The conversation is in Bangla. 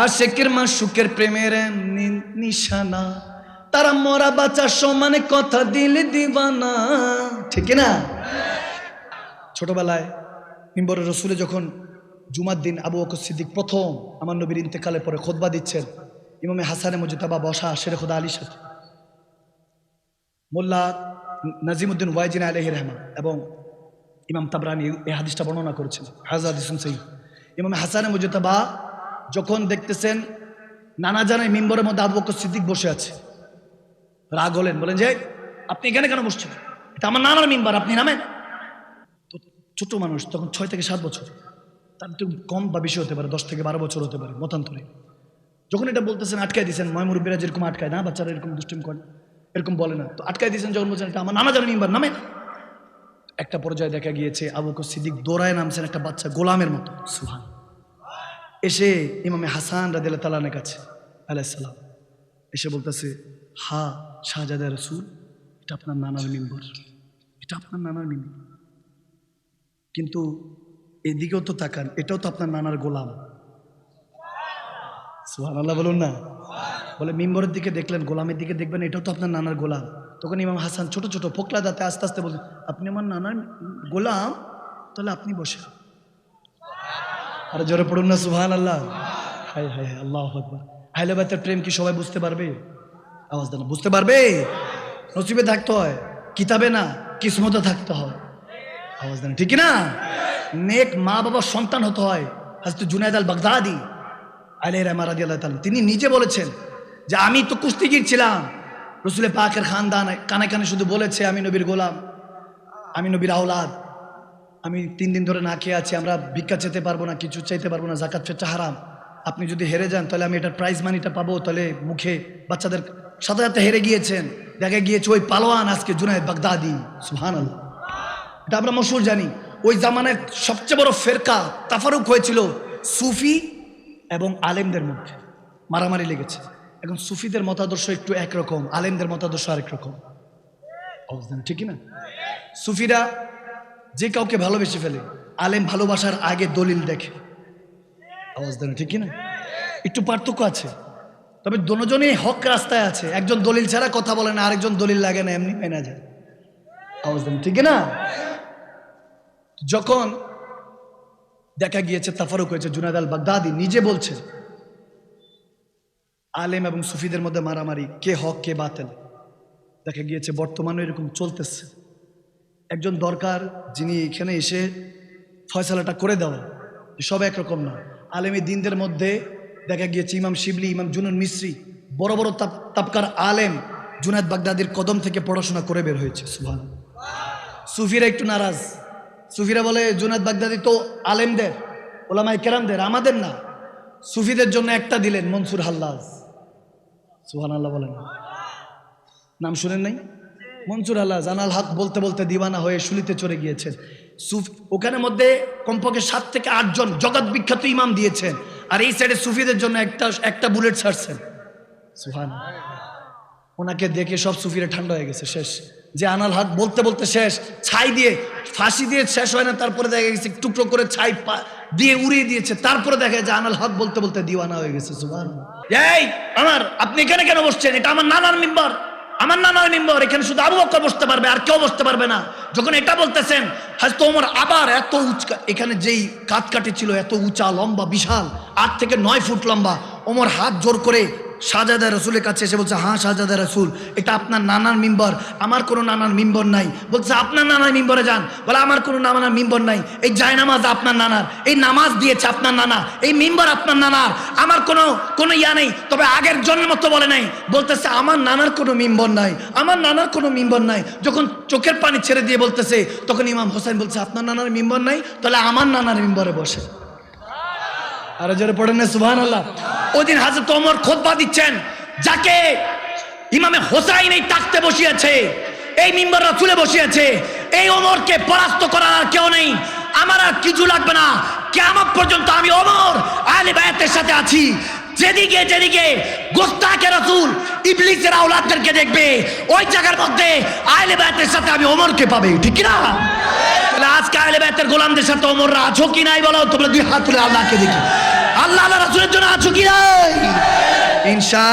আশিকের মাশুকের প্রেমের নিশানা, তারা মরা বাচ্চা সমানে কথা দিলে দিবানা, ঠিক না? ছোটবেলায় মিম্বরে রসুলে যখন জুমার দিন আবু বকর সিদ্দিক প্রথম আমার নবীর ইন্তেকালের পরে খুতবা দিচ্ছেন, ইমামে হাসানে মুজতাবা বসা শেরে খোদা আলীর সাথে, মোল্লা নাজিমুদ্দিন ওয়াইজিন আলাইহি রহমান এবং ইমাম তাবরানি এই হাদিসটা বর্ণনা করেছেন, হাযা হাদিসুন সহিহ। ইমামে হাসানে মুজতাবা যখন দেখতেছেন নানা জানাই মিম্বরের মধ্যে আবু বকর সিদ্দিক বসে আছে, রাগ হলেন, বলেন যে আপনি এখানে কেন বসছেন? এটা আমার নানার মিম্বার, আপনি নামেন। তো ছোট মানুষ তখন 6 থেকে 7 বছর, তার একটু কম বা বেশি হতে পারে, 10 থেকে 12 বছর হতে পারে মতান্তরে। যখন এটা বলতেছেন আটকায় দিয়েছেন, ময়মুরব্বীরা যেরকম আটকায় না, বাচ্চারা এরকম দুষ্টিম করে, এরকম বলে না, তো আটকায় দিয়েছেন যখন বলছেন এটা আমার নানা জানার মিম্বার, নামেন। একটা পর্যায়ে দেখা গিয়েছে আবু বকর সিদ্দিক দৌড়ায় নামছেন একটা বাচ্চা গোলামের মতো, সুবহান। এসে ইমামে হাসান রাদিয়াল্লাহু তাআলার কাছে আলাইহিস সালাম এসে বলতেছে, হা শাহজাদা রাসূল, এটা আপনার নানার মিম্বর, এটা আপনার নানার মিম্বর, কিন্তু এদিকেও তো তাকান, এটাও তো আপনার নানার গোলাম। সুবহানাল্লাহ বলুন না। বলে মিম্বরের দিকে দেখলেন, গোলামের দিকে দেখবেন, এটাও তো আপনার নানার গোলাম। তখন ইমাম হাসান ছোট ছোট ফোকলা দাঁতে আস্তে আস্তে বললেন, আপনি আমার নানার গোলাম, তাহলে আপনি বসে। আর জোরে পড়ুন না সুবহানাল্লাহ। হায় হায় হায়, আল্লাহু আকবার। আহলে বাইতের প্রেম কি সবাই বুঝতে পারবে? আওয়াজ দেন, বুঝতে পারবে? নসিবে থাকতে হয়, কিতাবে না, কিসমতে থাকতে হয়। আওয়াজ দেন, ঠিক না? নেক মা বাবার সন্তান হতে হয়। হযরত জুনায়েদ আল বাগদাদি আলাইহি রাহমাতুল্লাহ রাদিয়াল্লাহু তাআলা তিনি নিজে বলেছেন যে আমি তো কুস্তিগীর ছিলাম, রসুলের পাকের খানদান কানে কানে শুধু বলেছে আমি নবীর গোলাম, আমি নবীর আওলাদ, আমি 3 দিন ধরে না খেয়ে আছি, আমরা ভিক্ষা চাইতে পারবো না, কিছু চাইতে পারবো না, যাকাত ফেতরা হারাম, আপনি যদি হেরে যান তাহলে আমি এটার প্রাইজ মানিটা পাবো, তাহলে মুখে বাচ্চাদের সাথে সাথে হেরে গিয়েছেন, দেখা গিয়েছে ওই পালোয়ান আজকে জুনায়েদ বাগদাদি। সুবহানাল্লাহ, এটা আমরা মশহুর জানি। ওই জামানায় সবচেয়ে বড় ফেরকা তাফারুক হয়েছিল সুফি এবং আলেমদের মধ্যে, মারামারি লেগেছে। এখন সুফিদের মতাদর্শ একটু একরকম, আলেমদের মতাদর্শ আরেক রকম, ঠিক না? সুফিরা যে কাউকে ভালোবেসে ফেলে, আলেম ভালোবাসার আগে দলিল দেখে। আওয়াজ দেন, ঠিক না? একটু পার্থক্য আছে, তবে দুজনেই হক রাস্তায় আছে। একজন দলিল ছাড়া কথা বলে না, আরেকজন দলিল লাগে না, এমনি মেনে যায়। আওয়াজ দেন, ঠিক না? যখন দেখা গিয়েছে তাফারুক হয়েছে, জুনায়েদ আল বাগদাদি নিজে বলছে আলেম এবং সুফিদের মধ্যে মারামারি, কে হক কে বাতিল। দেখা গিয়েছে বর্তমানে এরকম চলতেছে। একজন দরকার যিনি এখানে এসে ফয়সালাটা করে দেওয়া, সব একরকম না। আলেমী দিনদের মধ্যে দেখা গিয়েছে ইমাম শিবলি, ইমাম জুনুন মিসরি, বড় বড় তাবকার আলেম জুনায়েদ বাগদাদির কদম থেকে পড়াশোনা করে বের হয়েছে। সুবহানাল্লাহ। সুফিরা একটু নারাজ, সুফিরা বলে জুনায়েদ বাগদাদি তো আলেমদের, ওলামায়ে কেরামদের, আমাদের না। সুফিদের জন্য একটা দিলেন, মনসুর হাল্লাজ। সুবহানাল্লাহ বলেন, নাম শুনেন নাই? মনসুর হাল্লাজ আনাল হক বলতে বলতে দিওয়ানা হয়ে শুলিতে চড়ে গিয়েছেন। ওখানে মধ্যে কমপক্ষে 7 থেকে 8 জন জগৎ বিখ্যাত ইমাম দিয়েছেন, আর এই সাইডে সুফিদের জন্য একটা বুলেট ছাড়ছেন। সুবহানাল্লাহ। ওনাকে দেখে সব সুফিরা ঠান্ডা হয়ে গেছে, শেষ। যে আনাল হক বলতে বলতে শেষ, ছাই দিয়ে ফাঁসি দিয়ে শেষ হয় না, তারপরে দেখা গেছে টুকরো করে ছাই দিয়ে উড়িয়ে দিয়েছে, তারপরে দেখা যায় আনাল হক বলতে বলতে দিওয়ানা হয়ে গেছে। সুবহানাল্লাহ। এই আমার, আপনি এখানে কেন বসছেন? এটা আমার নানার মিম্বর, আমার নানার মিম্বর, এখানে শুধু আবু বকর বসতে পারবে, আর কেউ বসতে পারবে না। যখন এটা বলতেছেন, হযরত ওমর আবার এত উঁচা, এখানে যেই কাঠকাঠি ছিল এত উঁচা লম্বা বিশাল, 8 থেকে 9 ফুট লম্বা, ওমর হাত জোর করে শাহজাদা রাসূলের কাছে এসে বলছে, হ্যাঁ শাহজাদা রাসূল, এটা আপনার নানার মিম্বর, আমার কোনো নানার মিম্বর নাই। বলছে আপনার নানার মিম্বরে যান। বলে আমার কোনো নানার মিম্বর নাই, এই জায়নামাজ আপনার নানার, এই নামাজ দিয়েছে আপনার নানা, এই মিম্বর আপনার নানার, আমার কোনো ইয়া নেই। তবে আগের জন্মের মতো বলে নাই, বলতেছে আমার নানার কোনো মিম্বর নাই, আমার নানার কোনো মিম্বর নাই। যখন চোখের পানি ছেড়ে দিয়ে বলতেছে, তখন ইমাম হোসেন বলছে আপনার নানার মিম্বর নাই, তাহলে আমার নানার মিম্বরে বসে। আর জোরে পড়েন না সুবহানাল্লাহ। ওই দিন হযরত ওমর খুতবা দিচ্ছেন, যাকে ইমামে হোসাইন এই তাখতে বসিয়েছে, এই মিম্বর রাসূলে বসিয়েছে, এই ওমরকে পরাস্ত করার আর কেউ নেই, আমার আর কিছু লাগবে না। কিয়ামত পর্যন্ত আমি ওমর আহলে বায়াতের সাথে আছি। যেদিকে যেদিকে গোস্তাকে রাসূল ইবলিসের আওলাদদেরকে দেখবে, ওই জায়গার মধ্যে আহলে বায়াতের সাথে আমি ওমরকে পাবে, ঠিক না? আজকে আহলে বায়াতের গোলামদের সাথে ওমররা আছো কি নাই বলো? তোমরা 2 হাত তুলে আল্লাহকে দেখি। আল্লাহ আল্লাহ রাসূলের জন্য আছো কি নাই? ইনশা